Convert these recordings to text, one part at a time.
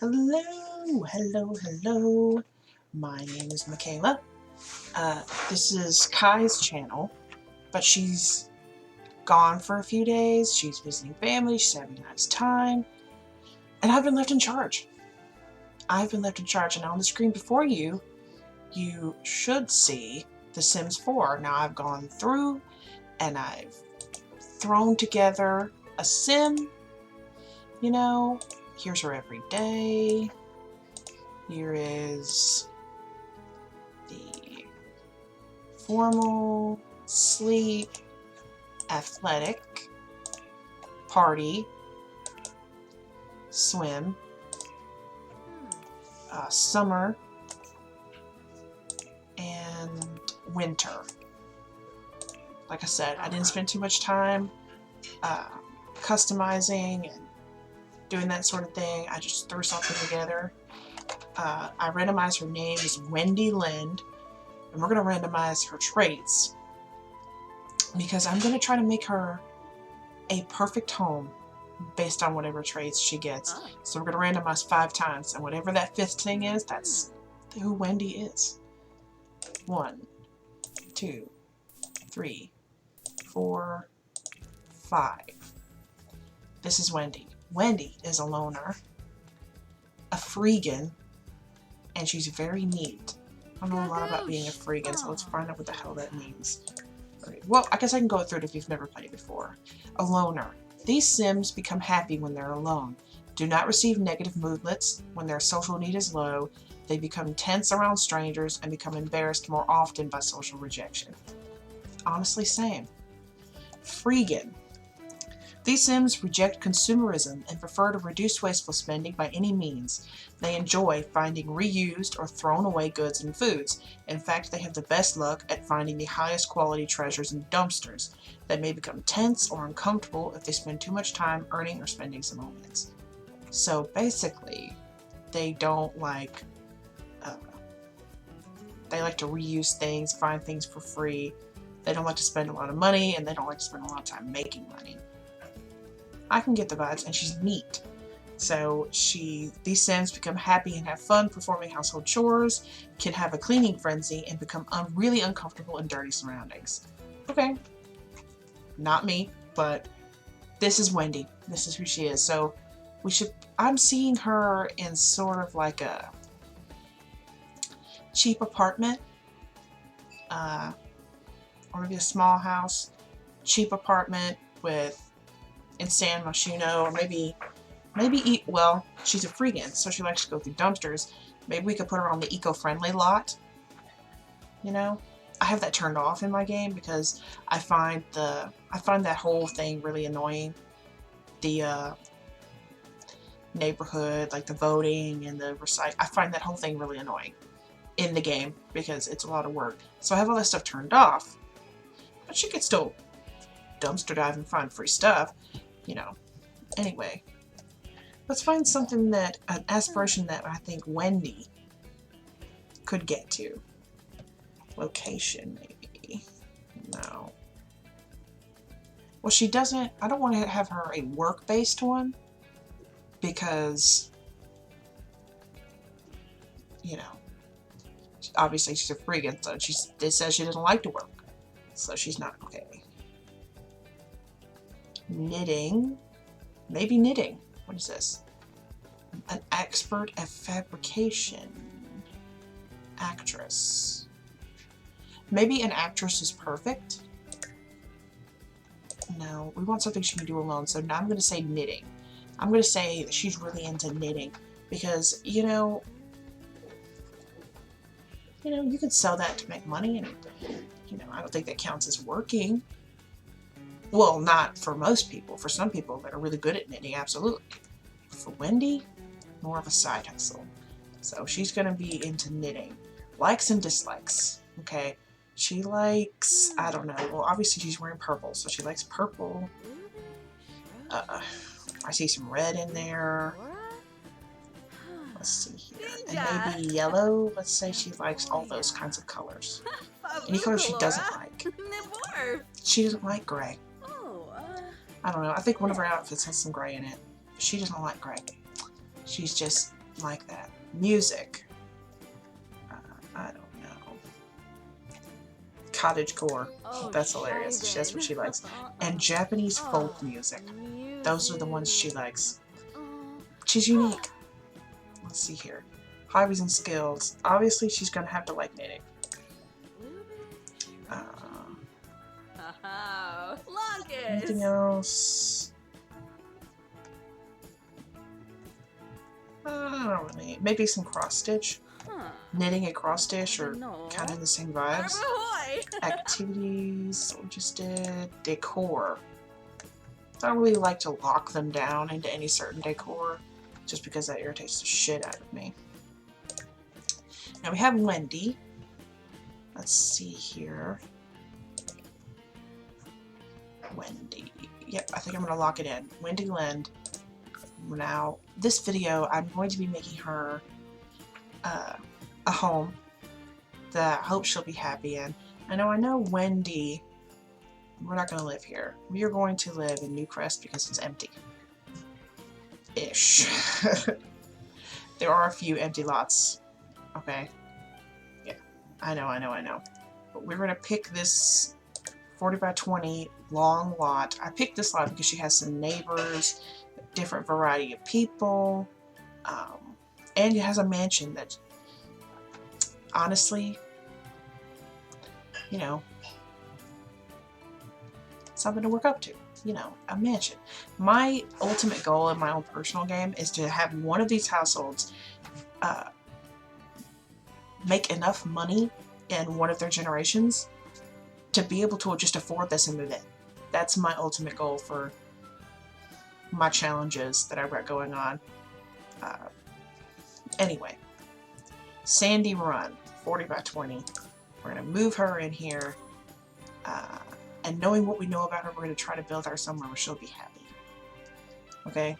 Hello, hello, hello. My name is Michaela. This is Kai's channel, but she's gone for a few days. She's visiting family, she's having a nice time, and I've been left in charge. And on the screen before you, you should see The Sims 4. Now I've gone through and I've thrown together a sim. You know, here's her every day. Here is the formal, sleep, athletic, party, swim, summer, and winter. Like I said, I didn't spend too much time customizing and doing that sort of thing. I just threw something together. I randomized her name as Wendy Lind, and we're going to randomize her traits because I'm going to try to make her a perfect home based on whatever traits she gets. So we're going to randomize 5 times, and whatever that 5th thing is, that's who Wendy is. 1, 2, 3, 4, 5. This is Wendy. Wendy is a loner, a freegan, and she's very neat. I don't know a lot about being a freegan, so let's find out what the hell that means. Right. Well, I guess I can go through it if you've never played before. A loner. These Sims become happy when they're alone. Do not receive negative moodlets. When their social need is low, they become tense around strangers and become embarrassed more often by social rejection. Honestly, same. Freegan. These Sims reject consumerism and prefer to reduce wasteful spending by any means. They enjoy finding reused or thrown away goods and foods. In fact, they have the best luck at finding the highest quality treasures in dumpsters. They may become tense or uncomfortable if they spend too much time earning or spending simoleons. So basically, they don't like, they like to reuse things, find things for free. They don't like to spend a lot of money, and they don't like to spend a lot of time making money. I can get the vibes, and she's neat. So these Sims become happy and have fun performing household chores, can have a cleaning frenzy, and become really uncomfortable in dirty surroundings. Okay, not me, but this is Wendy. This is who she is. So I'm seeing her in sort of like a cheap apartment, or maybe a small house, cheap apartment in San Myshuno, or maybe well, she's a freegan, so she likes to go through dumpsters. Maybe we could put her on the eco-friendly lot. You know, I have that turned off in my game because I find that whole thing really annoying. The neighborhood, like the voting and the I find that whole thing really annoying in the game because it's a lot of work. So I have all that stuff turned off, but she could still dumpster dive and find free stuff, you know. Anyway, let's find something an aspiration that I think Wendy could get to. Location, maybe. No. Well, she doesn't, I don't want to have her a work-based one because, you know, obviously she's a freegan, so it says she doesn't like to work. So she's not okay. Knitting. Maybe knitting. What is this? An expert at fabrication. Actress. Maybe an actress is perfect. No, we want something she can do alone, so now I'm going to say knitting. I'm going to say that she's really into knitting because, you know, you could sell that to make money, and, you know, I don't think that counts as working. Well, not for most people. For some people that are really good at knitting, absolutely. For Wendy, more of a side hustle. So she's going to be into knitting. Likes and dislikes. Okay. She likes, I don't know. Well, obviously she's wearing purple, so she likes purple. I see some red in there. Let's see here. And maybe yellow. Let's say she likes all those kinds of colors. Any color she doesn't like. She doesn't like gray. I don't know. I think one of her outfits has some gray in it. She doesn't like gray. She's just like that. Music. I don't know. Cottagecore. That's hilarious. That's what she likes. And Japanese folk music. Those are the ones she likes. She's unique. Let's see here. Hobbies and skills. Obviously, she's going to have to like knitting. Anything else? I don't really. Maybe some cross stitch. Knitting and cross stitch are kind of the same vibes. Activities, we just did. Decor. I don't really like to lock them down into any certain decor, just because that irritates the shit out of me. Now we have Wendy. Let's see here. Wendy. Yep, I think I'm going to lock it in. Wendy Lind. Now, this video, I'm going to be making her a home that I hope she'll be happy in. I know Wendy, we're not going to live here. We are going to live in Newcrest because it's empty. Ish. There are a few empty lots. Okay. Yeah, I know. But we're going to pick this 40 by 20 long lot. I picked this lot because she has some neighbors, a different variety of people, and it has a mansion that, honestly, you know, something to work up to. You know, a mansion. My ultimate goal in my own personal game is to have one of these households make enough money in one of their generations to be able to just afford this and move in. That's my ultimate goal for my challenges that I've got going on. Anyway, Sandy Run, 40 by 20. We're going to move her in here. And knowing what we know about her, we're going to try to build her somewhere where she'll be happy. Okay?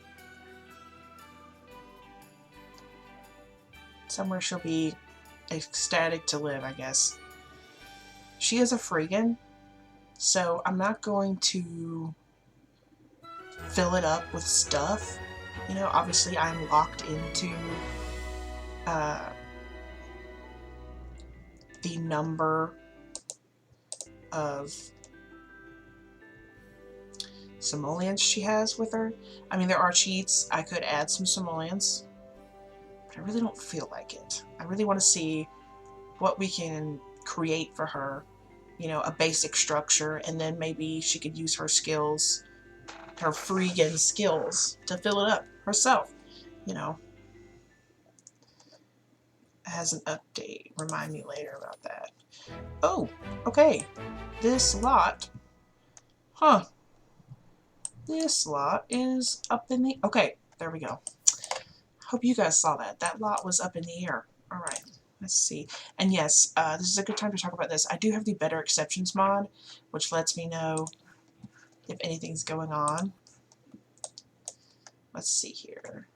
Somewhere she'll be ecstatic to live, I guess. She is a freegan, so I'm not going to fill it up with stuff. You know, obviously I'm locked into the number of simoleons she has with her. I mean, there are cheats. I could add some simoleons, but I really don't feel like it. I really want to see what we can create for her. You know, a basic structure, and then maybe she could use her skills, her freegan skills, to fill it up herself. You know, as an update. Remind me later about that. Oh, okay. This lot, this lot is up in the, okay, there we go. Hope you guys saw that. That lot was up in the air. All right. Let's see. And yes, this is a good time to talk about this. I do have the Better Exceptions mod, which lets me know if anything's going on. Let's see here.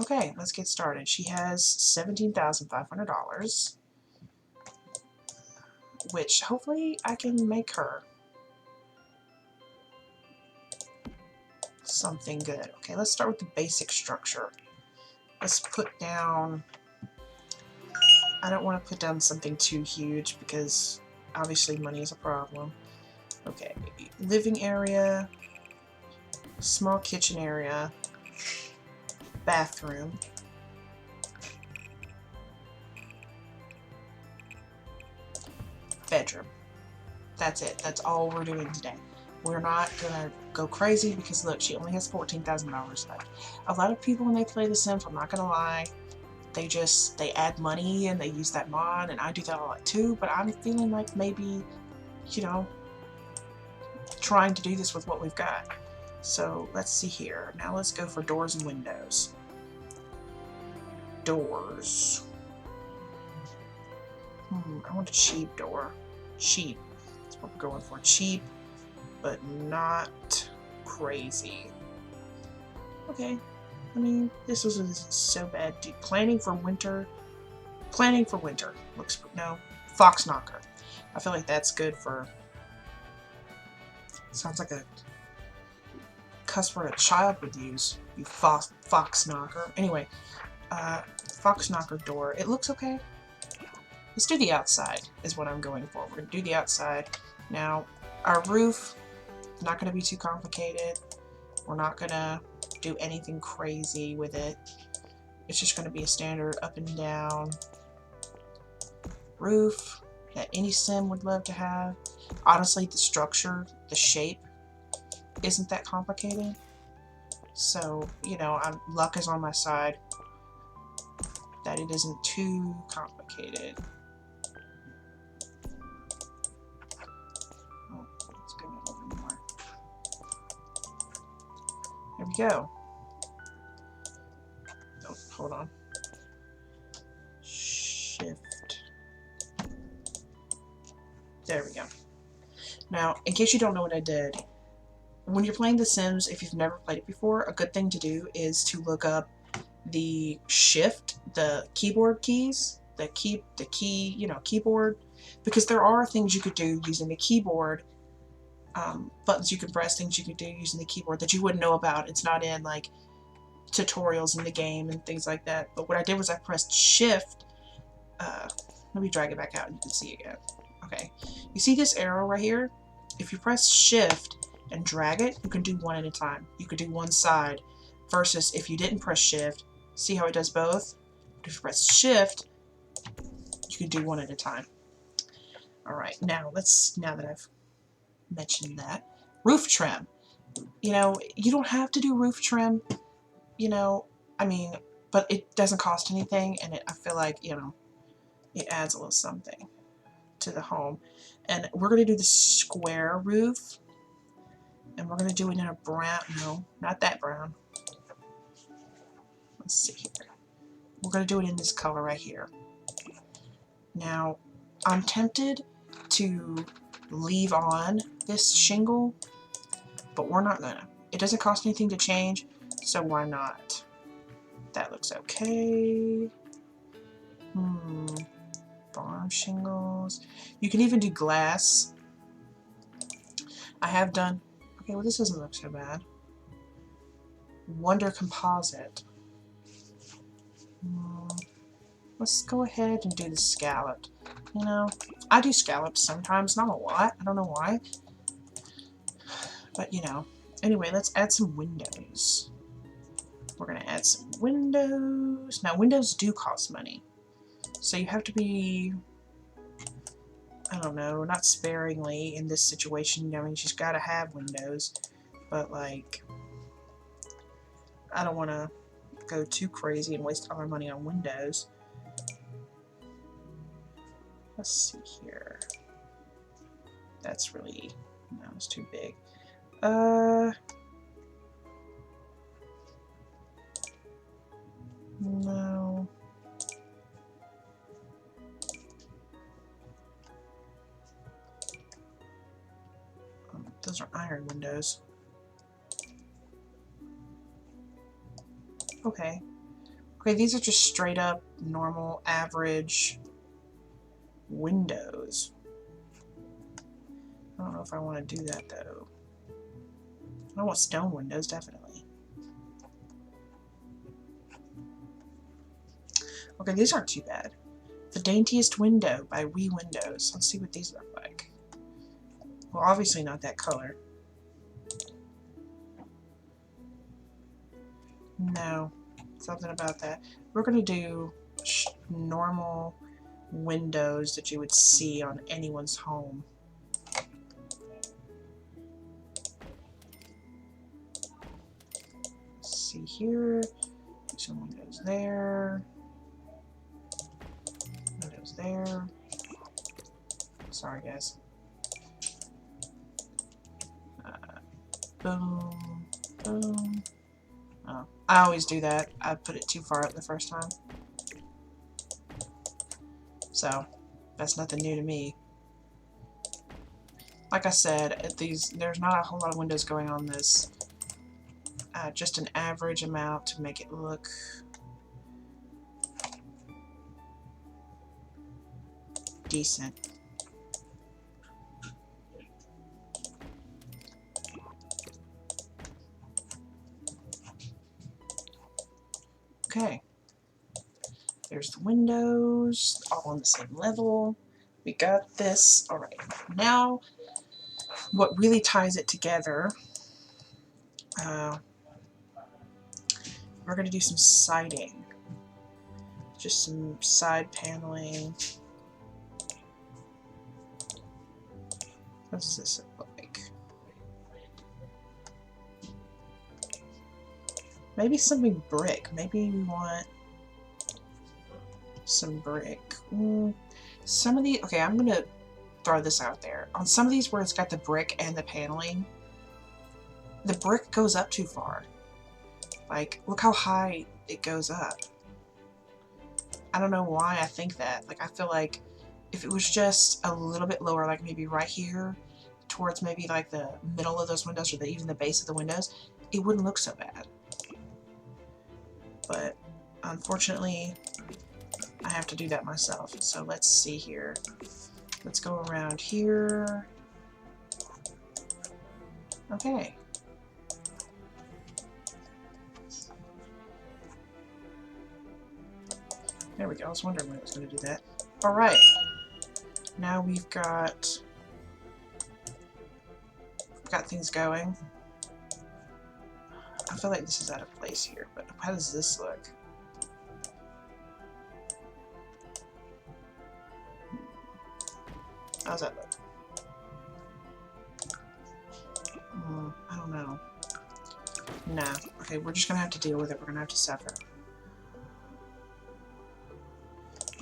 Okay, let's get started. She has $17,500, which hopefully I can make her something good. Okay, let's start with the basic structure. Let's put down, I don't want to put down something too huge because obviously money is a problem. Okay, living area, small kitchen area, bathroom, bedroom. That's it. That's all we're doing today. We're not gonna go crazy because look, she only has $14,000 left. A lot of people when they play The Sims, I'm not gonna lie, they add money and they use that mod, and I do that a lot too, but I'm feeling like maybe, you know, trying to do this with what we've got. So let's see here. Now let's go for doors and windows. Doors. I want a cheap door. Cheap. That's what we're going for. Cheap, but not crazy. Okay. I mean, this isn't so bad. Planning for winter. Planning for winter. Looks, no. Fox Knocker. I feel like that's good for, sounds like a cuss word a child would use. You fox knocker. Anyway, fox knocker door. It looks okay. Let's do the outside is what I'm going for. We're going to do the outside. Now, our roof is not going to be too complicated. We're not going to do anything crazy with it. It's just going to be a standard up and down roof that any sim would love to have. Honestly, the structure, the shape, isn't that complicated. So, you know, luck is on my side that it isn't too complicated. Oh, let's go a little bit more. There we go. Oh, hold on. Shift. There we go. Now, in case you don't know what I did, when you're playing The Sims, if you've never played it before, a good thing to do is to look up the shift, the keyboard keys, the key, you know, keyboard, because there are things you could do using the keyboard, buttons you could press, things you could do using the keyboard that you wouldn't know about. It's not in like tutorials in the game and things like that. But what I did was I pressed shift. Let me drag it back out and you can see again. Okay, you see this arrow right here? If you press shift and drag it, you can do one at a time. You could do one side, versus if you didn't press shift, see how it does both? But if you press shift, you can do one at a time. Alright, now that I've mentioned that, roof trim. You know, you don't have to do roof trim, you know, I mean, but it doesn't cost anything, and I feel like, you know, it adds a little something to the home. And we're going to do the square roof, and we're going to do it in a brown, no, not that brown. Let's see here. We're going to do it in this color right here. Now, I'm tempted to leave on this shingle, but we're not gonna. It doesn't cost anything to change, so why not? That looks okay. Farm shingles. You can even do glass. I have done. Okay, well, this doesn't look so bad. Wonder composite. Let's go ahead and do the scalloped. You know, I do scallops sometimes, not a lot. I don't know why. But, you know. Anyway, let's add some windows. We're going to add some windows. Now, windows do cost money. So you have to be, I don't know, not sparingly in this situation. I mean, she's got to have windows. But, like, I don't want to go too crazy and waste all our money on windows. Let's see here. That's really, no, it's too big. No. Those are iron windows. Okay. Okay, these are just straight up normal average windows. I don't know if I want to do that though. I want stone windows, definitely. Okay, these aren't too bad. The Daintiest Window by We Windows. Let's see what these look like. Well, obviously not that color. No, something about that. We're going to do normal windows that you would see on anyone's home. Let's see here. Some windows there. Windows there. Sorry, guys. Boom. Boom. Oh, I always do that. I put it too far up the first time. So, that's nothing new to me. Like I said, there's not a whole lot of windows going on this. Just an average amount to make it look decent. Okay. There's the windows, all on the same level. We got this. All right. Now, what really ties it together, we're going to do some siding. Just some side paneling. What does this look like? Maybe something brick. Maybe we want some brick. Some of the... Okay, I'm going to throw this out there. On some of these where it's got the brick and the paneling, the brick goes up too far. Like, look how high it goes up. I don't know why I think that. Like, I feel like if it was just a little bit lower, like maybe right here, towards maybe like the middle of those windows or even the base of the windows, it wouldn't look so bad. But unfortunately, I have to do that myself. So let's see here. Let's go around here. Okay. There we go. I was wondering when it was going to do that. All right. Now we've got things going. I feel like this is out of place here, but how does this look? How's that look? I don't know. Nah. Okay, we're just gonna have to deal with it. We're gonna have to suffer.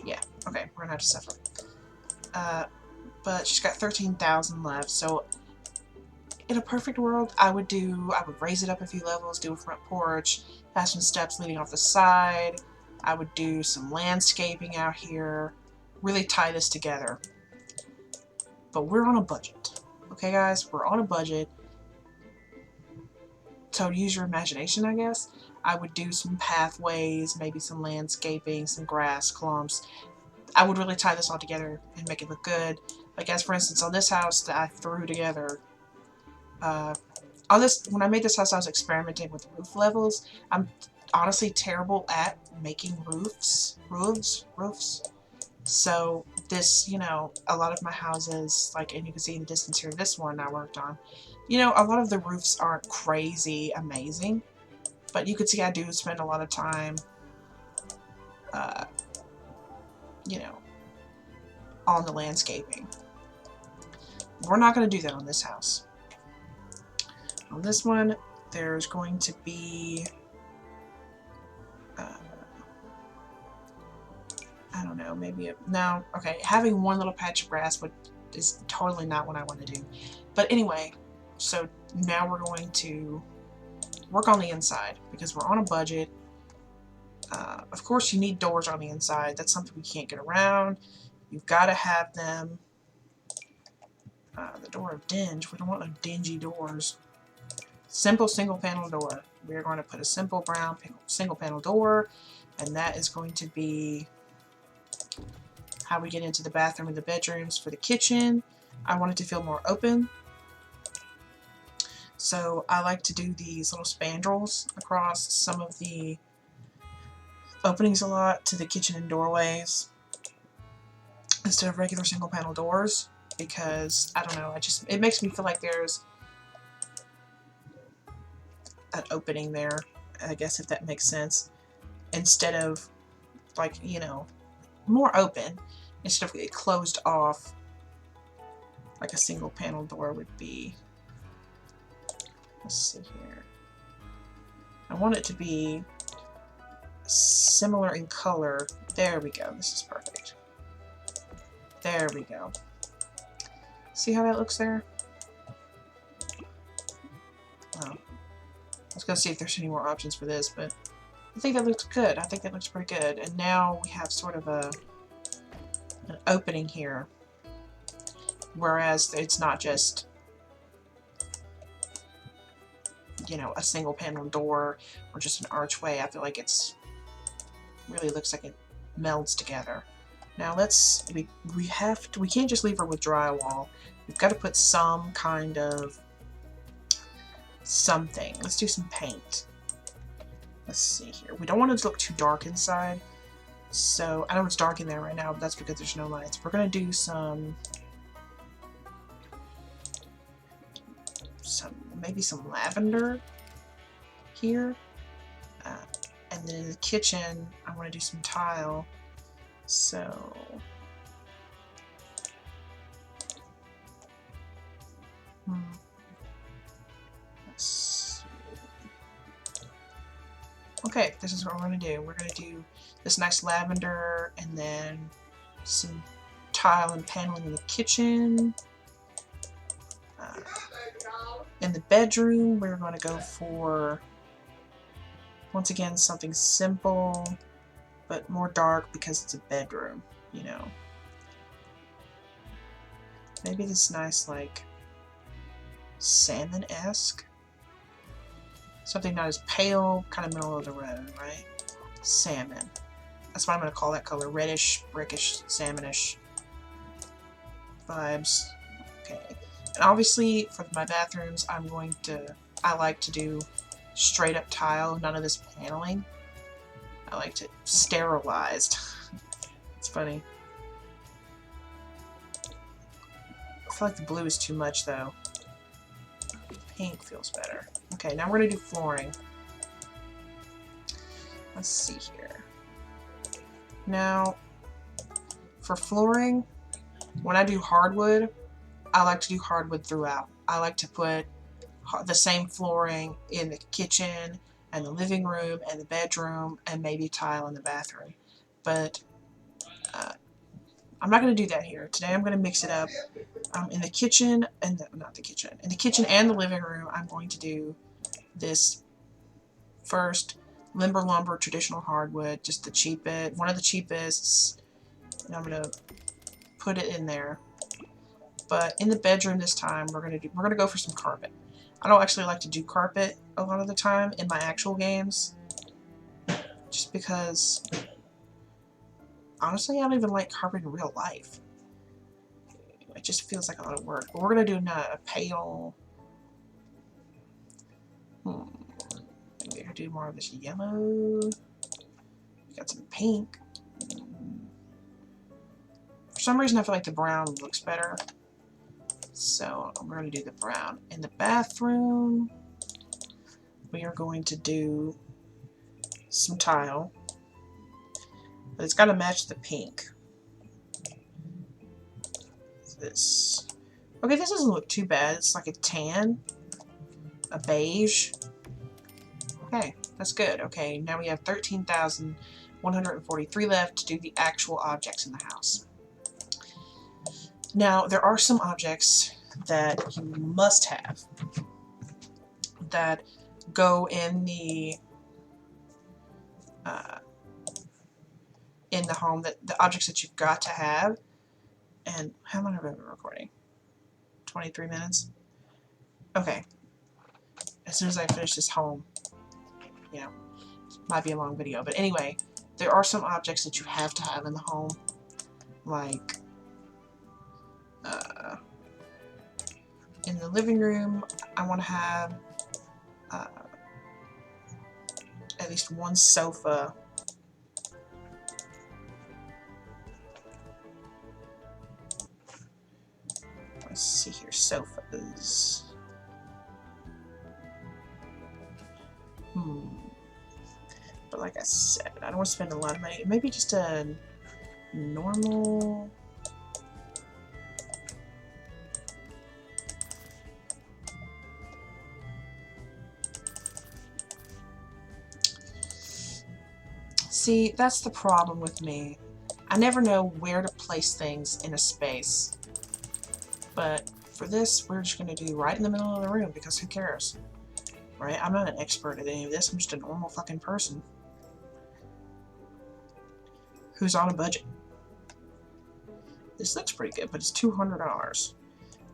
Yeah, okay, we're gonna have to suffer. But she's got 13,000 left, so in a perfect world, I would raise it up a few levels, do a front porch, have some steps leading off the side. I would do some landscaping out here, really tie this together. But we're on a budget. Okay, guys? We're on a budget. So use your imagination, I guess. I would do some pathways, maybe some landscaping, some grass clumps. I would really tie this all together and make it look good. Like, as for instance, on this house that I threw together, when I made this house, I was experimenting with roof levels. I'm honestly terrible at making roofs. So this, you know, a lot of my houses, like, and you can see in the distance here, this one I worked on, you know, a lot of the roofs aren't crazy amazing, but you can see I do spend a lot of time, you know, on the landscaping. We're not going to do that on this house. On this one, there's going to be, I don't know, maybe no, okay, having one little patch of grass is totally not what I want to do. But anyway, so now we're going to work on the inside because we're on a budget. Of course, you need doors on the inside. That's something we can't get around. You've got to have them. The door of dinge. We don't want no dingy doors. Simple single panel door. We're going to put a simple brown single panel door, and that is going to be how we get into the bathroom and the bedrooms. For the kitchen, I want it to feel more open. So I like to do these little spandrels across some of the openings a lot to the kitchen and doorways instead of regular single panel doors, because I don't know, it makes me feel like there's an opening there, I guess, if that makes sense, instead of, like, you know, more open instead of it closed off like a single panel door would be. Let's see here. I want it to be similar in color. There we go. This is perfect. There we go. See how that looks there? Oh. I was going to see if there's any more options for this, but I think that looks good. I think that looks pretty good. And now we have sort of an opening here, whereas it's not just, you know, a single panel door or just an archway. I feel like it's really looks like it melds together. Now we can't just leave her with drywall. We've got to put some kind of something. Let's do some paint. Let's see here. We don't want it to look too dark inside. So, I know it's dark in there right now, but that's because there's no lights. We're going to do maybe some lavender here. And then in the kitchen, I want to do some tile. So, let's see. Okay, this is what we're going to do. We're going to do this nice lavender and then some tile and paneling in the kitchen. In the bedroom, we're going to go for, once again, something simple, but more dark because it's a bedroom, you know. Maybe this nice, like, salmon-esque. Something not as pale, kind of middle of the road, right? Salmon. That's what I'm going to call that color. Reddish, brickish, salmonish vibes. Okay. And obviously, for my bathrooms, I like to do straight up tile, none of this paneling. I like it sterilized. It's funny. I feel like the blue is too much, though. Pink feels better. Okay, now we're going to do flooring. Let's see here. Now, for flooring, when I do hardwood, I like to do hardwood throughout. I like to put the same flooring in the kitchen and the living room and the bedroom and maybe tile in the bathroom. But I'm not going to do that here. Today I'm going to mix it up. In the kitchen, in the kitchen and the living room, I'm going to do this first Limber Lumber traditional hardwood, just the cheapest, one of the cheapest, and I'm going to put it in there. But in the bedroom this time, we're going to go for some carpet. I don't actually like to do carpet a lot of the time in my actual games, just because honestly I don't even like carpet in real life. It just feels like a lot of work. But we're going to do a pale, maybe I could do more of this yellow. We got some pink. For some reason I feel like the brown looks better. So we're going to do the brown. In the bathroom, we are going to do some tile. But it's got to match the pink. This. Okay, this doesn't look too bad. It's like a tan, a beige. Okay, that's good. Okay, now we have 13,143 left to do the actual objects in the house. Now, there are some objects that you must have that go in the home, that the objects that you've got to have. And how long have I been recording? 23 minutes? Okay. As soon as I finish this home, you know, might be a long video. But anyway, there are some objects that you have to have in the home. Like, in the living room, I want to have at least one sofa. Let's see here, sofas. But like I said, I don't want to spend a lot of money. Maybe just a normal. See, that's the problem with me. I never know where to place things in a space. But for this, we're just going to do right in the middle of the room, because who cares? Right? I'm not an expert at any of this. I'm just a normal fucking person who's on a budget. This looks pretty good, but it's $200.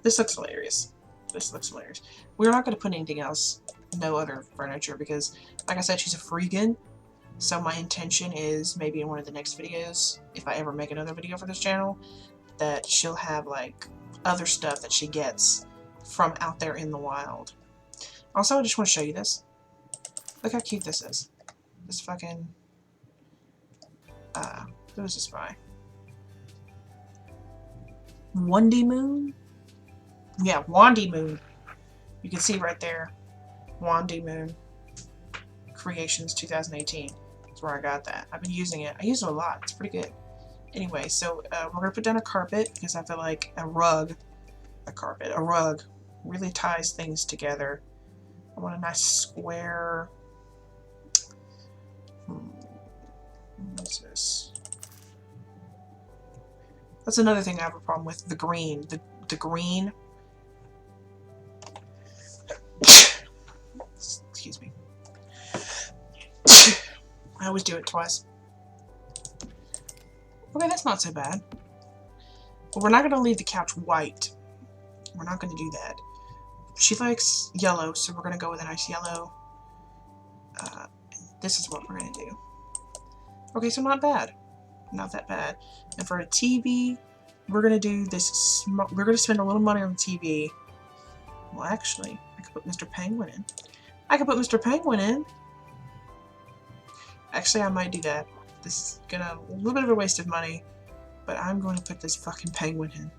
This looks hilarious. This looks hilarious. We're not going to put anything else, no other furniture, because, like I said, she's a freegan. So my intention is, maybe in one of the next videos, if I ever make another video for this channel, that she'll have, like, other stuff that she gets from out there in the wild. Also, I just want to show you this. Look how cute this is. This fucking, who is this by? Wendy Moon? Yeah, Wandy Moon. You can see right there, Wandy Moon Creations 2018. That's where I got that. I've been using it. I use it a lot. It's pretty good. Anyway, so we're going to put down a carpet because I feel like a rug really ties things together. I want a nice square. What's this? That's another thing I have a problem with. The green. The green. Excuse me. I always do it twice. Okay, that's not so bad. But we're not going to leave the couch white. We're not going to do that. She likes yellow, so we're going to go with a nice yellow. This is what we're going to do. Okay, so not bad. Not that bad. And for a TV, we're going to do this. We're going to spend a little money on the TV. Well, actually, I could put Mr. Penguin in. I could put Mr. Penguin in. Actually, I might do that. This is a little bit of a waste of money, but I'm going to put this fucking penguin in.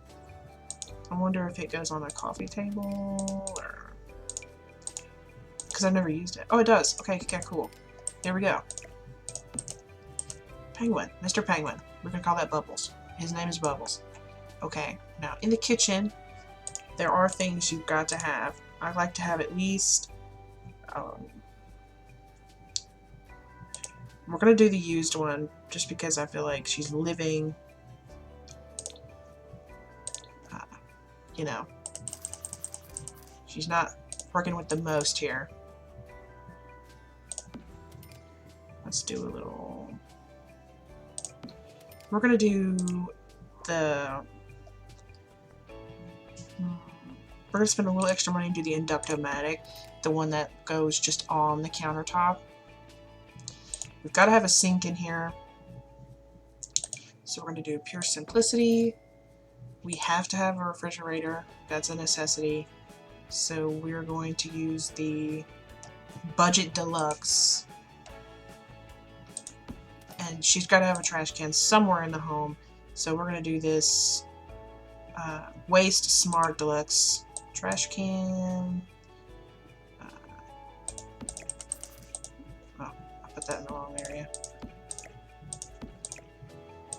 I wonder if it goes on a coffee table, or... because I've never used it. Oh, it does. Okay, cool. There we go. Penguin. Mr. Penguin. We're going to call that Bubbles. His name is Bubbles. Okay, now in the kitchen, there are things you've got to have. I like to have at least... we're going to do the used one, just because I feel like she's living... you know, she's not working with the most here. Let's do a little... we're going to do the... we're going to spend a little extra money and do the Inductomatic, the one that goes just on the countertop. We've got to have a sink in here. So we're going to do Pure Simplicity. We have to have a refrigerator. That's a necessity. So we're going to use the Budget Deluxe. And she's got to have a trash can somewhere in the home. So we're going to do this Waste Smart Deluxe trash can. Oh, I put that in the wrong area.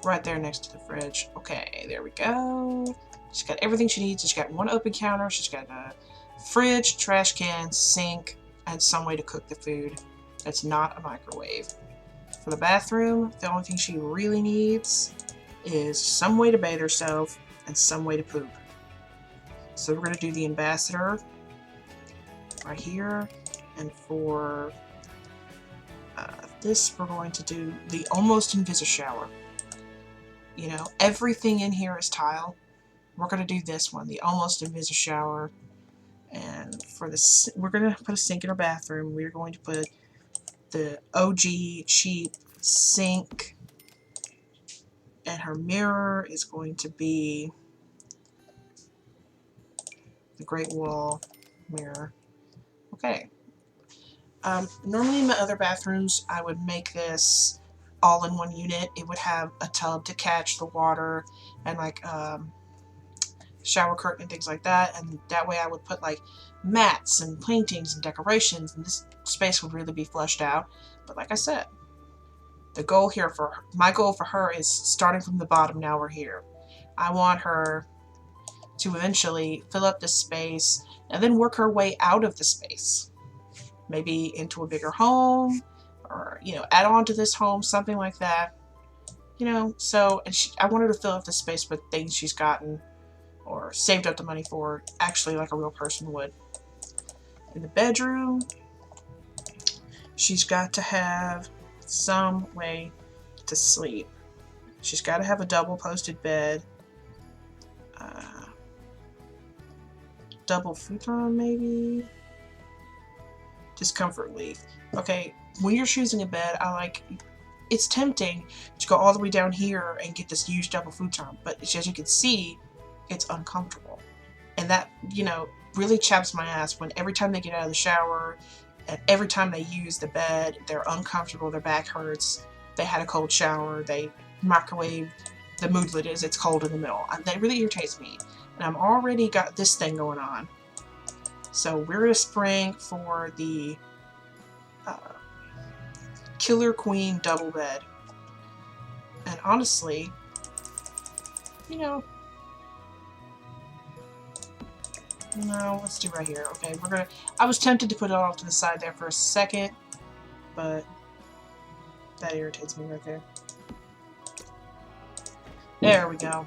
Right there next to the fridge. Okay, there we go. She's got everything she needs. She's got one open counter. She's got a fridge, trash can, sink, and some way to cook the food. That's not a microwave. For the bathroom, the only thing she really needs is some way to bathe herself and some way to poop. So we're going to do the Ambassador right here. And for this, we're going to do the Almost Invisible Shower. You know, everything in here is tile. We're going to do this one, the Almost Invisible Shower. And for this, we're going to put a sink in our bathroom. We're going to put the OG cheap sink. And her mirror is going to be the Great Wall mirror. Okay. Normally in my other bathrooms, I would make this all in one unit. It would have a tub to catch the water and like shower curtain and things like that, and that way I would put like mats and paintings and decorations, and this space would really be flushed out. But like I said, the goal here my goal for her is starting from the bottom. Now we're here. I want her to eventually fill up this space and then work her way out of the space, maybe into a bigger home, or, you know, add on to this home, something like that, you know. So, and I want her to fill up the space with things she's gotten or saved up the money for, actually like a real person would. In the bedroom, she's got to have some way to sleep. She's got to have a double posted bed, double futon maybe, just comfort leaf. Okay, when you're choosing a bed, it's tempting to go all the way down here and get this huge double futon, but as you can see, it's uncomfortable. And that, you know, really chaps my ass when every time they get out of the shower And every time they use the bed, they're uncomfortable, their back hurts, they had a cold shower, they microwave the moodlet is it's cold in the middle. That really irritates me. And I've already got this thing going on. So we're going to spring for the Killer Queen double bed. And honestly, you know, no, let's do right here. Okay, we're gonna. I was tempted to put it off to the side there for a second, but that irritates me right there. There we go.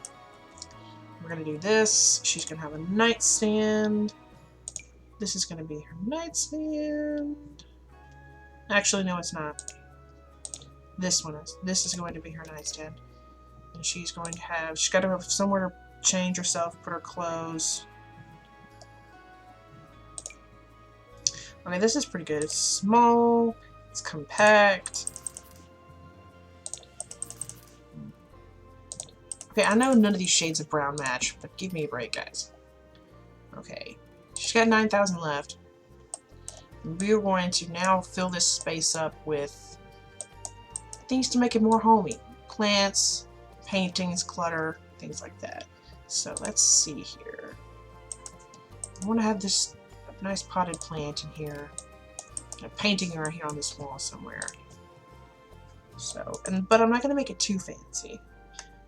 We're gonna do this. She's gonna have a nightstand. This is gonna be her nightstand. Actually, no, it's not. This one is. This is going to be her nightstand. And she's going to have. She's got to have somewhere to change herself, put her clothes. Okay, this is pretty good. It's small, it's compact. Okay, I know none of these shades of brown match, but give me a break, guys. Okay, she's got 9,000 left. We're going to now fill this space up with things to make it more homey. Plants, paintings, clutter, things like that. So let's see here. I want to have this nice potted plant in here. A painting right here on this wall somewhere. So, but I'm not going to make it too fancy.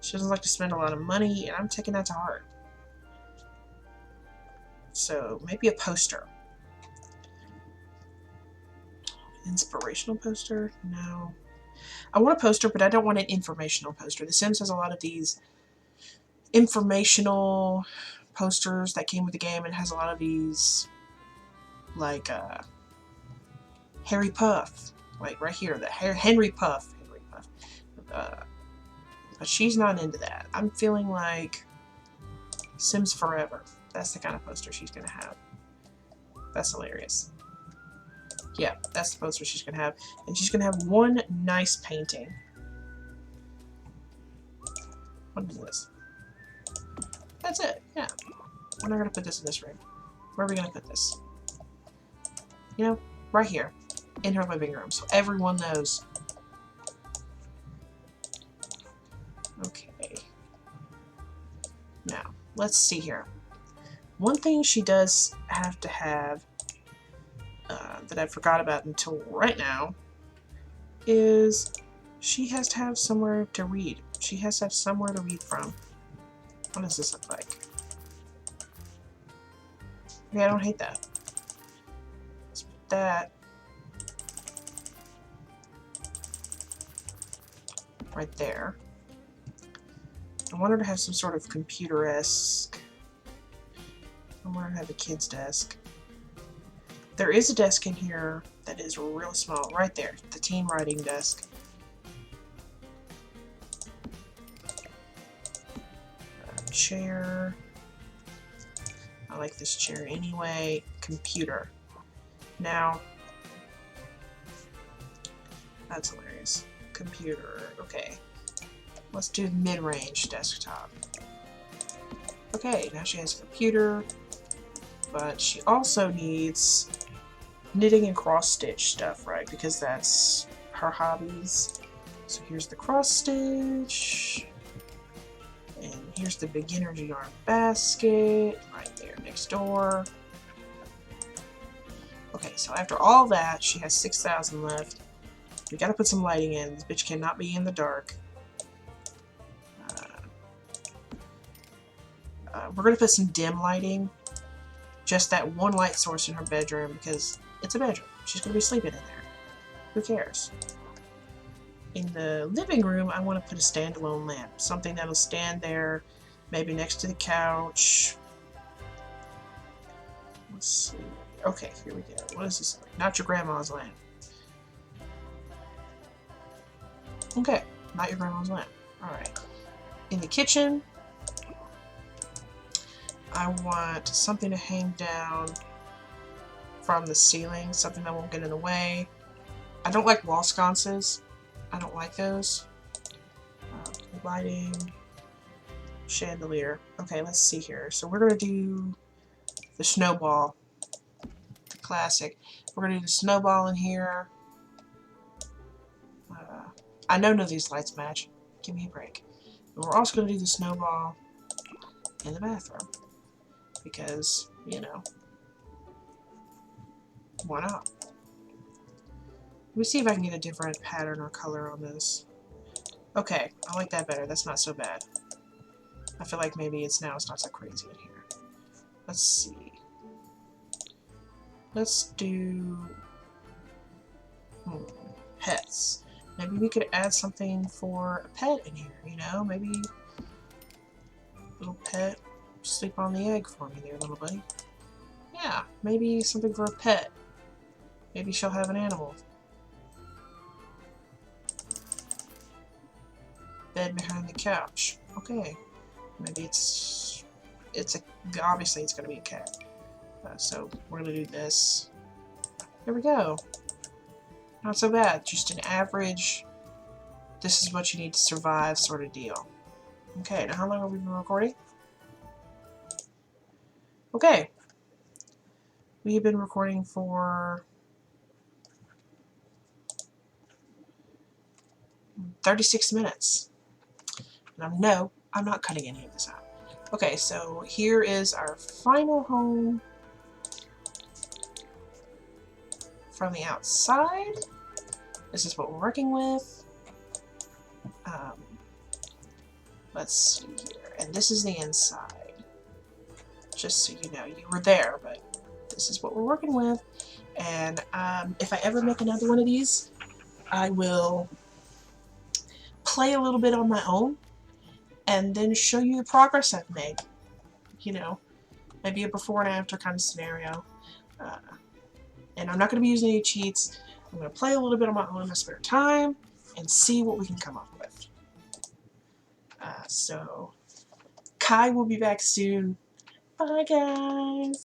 She doesn't like to spend a lot of money, and I'm taking that to heart. So maybe a poster. Inspirational poster? No. I want a poster, but I don't want an informational poster. The Sims has a lot of these informational posters that came with the game, and has a lot of these like Harry Puff, like right here, the Henry Puff. But she's not into that. I'm feeling like Sims Forever. That's the kind of poster she's gonna have. That's hilarious. Yeah, that's the poster she's gonna have, and she's gonna have one nice painting. What is this? That's it. Yeah. We're not gonna put this in this room. Where are we gonna put this? You know, right here, in her living room, so everyone knows. Okay. Now, let's see here. One thing she does have to have, that I forgot about until right now, is she has to have somewhere to read. She has to have somewhere to read from. What does this look like? Okay, I don't hate that. Let's put that right there. I want her to have some sort of computer-esque. I want her to have a kid's desk. There is a desk in here that is real small, right there, the teen writing desk. Chair. I like this chair anyway. Computer. Now, that's hilarious. Computer. Okay. Let's do mid-range desktop. Okay, now she has a computer, but she also needs knitting and cross-stitch stuff, right? Because that's her hobbies. So here's the cross-stitch. And here's the beginner's yarn basket, right there next door. Okay, so after all that, she has 6,000 left. We gotta put some lighting in. This bitch cannot be in the dark. We're gonna put some dim lighting. Just that one light source in her bedroom, because it's a bedroom. She's gonna be sleeping in there. Who cares? In the living room, I want to put a standalone lamp. Something that'll stand there, maybe next to the couch. Let's see. Okay, here we go. What is this? Not your grandma's lamp. Okay, not your grandma's lamp. Alright. In the kitchen, I want something to hang down from the ceiling. Something that won't get in the way. I don't like wall sconces. I don't like those. Lighting, chandelier. Okay, let's see here. So we're gonna do the snowball. Classic. We're going to do the snowball in here. I know none of these lights match. Give me a break. But we're also going to do the snowball in the bathroom. Because, you know, why not? Let me see if I can get a different pattern or color on this. Okay, I like that better. That's not so bad. I feel like maybe it's not so crazy in here. Let's see. Let's do pets. Maybe we could add something for a pet in here, you know? Maybe little pet, sleep on the egg for me there, little buddy. Yeah, maybe something for a pet. Maybe she'll have an animal. Bed behind the couch. Okay. Maybe it's obviously it's gonna be a cat. So we're gonna do this. There we go. Not so bad. Just an average, this is what you need to survive sort of deal. Okay, now how long have we been recording? Okay. We've been recording for 36 minutes. And no, I'm not cutting any of this out. Okay, so here is our final home from the outside. This is what we're working with. Let's see here. And this is the inside. Just so you know, you were there, but this is what we're working with. And if I ever make another one of these, I will play a little bit on my own and then show you the progress I've made. You know, maybe a before and after kind of scenario. And I'm not going to be using any cheats. I'm going to play a little bit on my own in my spare time and see what we can come up with. So, Kai will be back soon. Bye, guys.